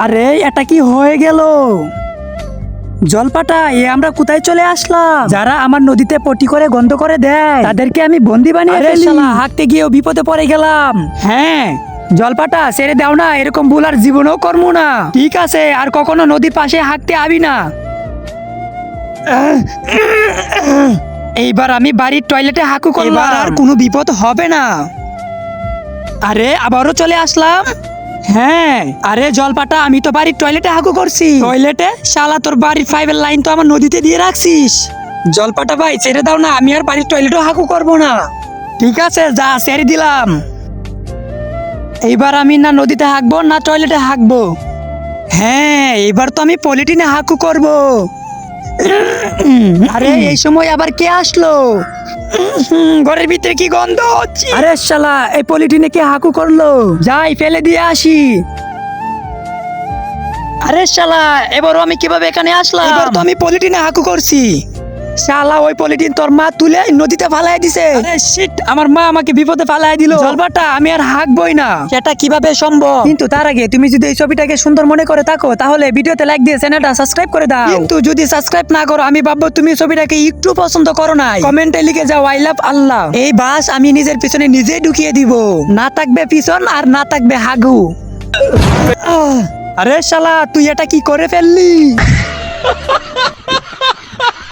আরে এটা কি হয়ে গেল? জলপাটা আমরা কোথায় চলে আসলাম? যারা আমার নদীতে পটি করে গন্ধ করে দেয় তাদেরকে আমি বন্দি বানিয়ে ফেলি। হাঁকতে গিয়েও বিপদে পড়ে গেলাম। হ্যাঁ জলপাটা ছেড়ে দাও না, এরকম ভুল আর জীবনেও করবো না। ঠিক আছে, আর কখনো নদীর পাশে হাঁকতে আবি না। এইবার আমি বাড়ির টয়লেটে হাঁকু করলাম, আর কোনো বিপদ হবে না। আরে আবারও চলে আসলাম। হ্যাঁ আরে জলপাটা, আমি তো বাড়ির টয়লেটে হাঁকু করছি। টয়লেটে? শালা তোর বাড়ির ফাইভের লাইন তো আমার নদীতে দিয়ে রাখছিস। জলপাটা ভাই ছেড়ে দাও না, আমি আর বাড়ির টয়লেটেও হাঁকু করবো না। ঠিক আছে যা, ছেড়ে দিলাম। এইবার আমি না নদীতে হাঁকবো না টয়লেটে হাঁকবো। হ্যাঁ এবার তো আমি পলিথিনে হাঁকু করব। আরে এই সময় আবার কে আসলো? ঘরের ভিতরে কি গন্ধ হচ্ছে? আরে শালা, এই পলিথিনে কে হাঁকু করলো? যাই ফেলে দিয়ে আসি। আরে শালা, এবারও আমি কিভাবে এখানে আসলাম? এবার তো আমি পলিথিনে হাঁকু করছি। শালা, ওই পলিথিন তোর মা তুলে নদীতে ফালাই দিছে। আরে শিট, আমার মা আমাকে বিপদে ফালাই দিল। জলপাটা, আমি আর হাঁকবই না। সেটা কিভাবে সম্ভব? কিন্তু তার আগে তুমি যদি এই ছবিটাকে সুন্দর মনে করে থাকো তাহলে ভিডিওতে লাইক দিয়ে চ্যানেলটা সাবস্ক্রাইব করে দাও। কিন্তু যদি সাবস্ক্রাইব না করো আমি ভাববো তুমি ছবিটাকে একটু পছন্দ করো নাই। কমেন্টে লিখে যাও আই লাভ আল্লাহ। এই বাস আমি নিজের পিছনে নিজেই ঢুকিয়ে দিব। না থাকবে পিছন আর না থাকবে হাগু। আরে শালা, তুই এটা কি করে ফেললি?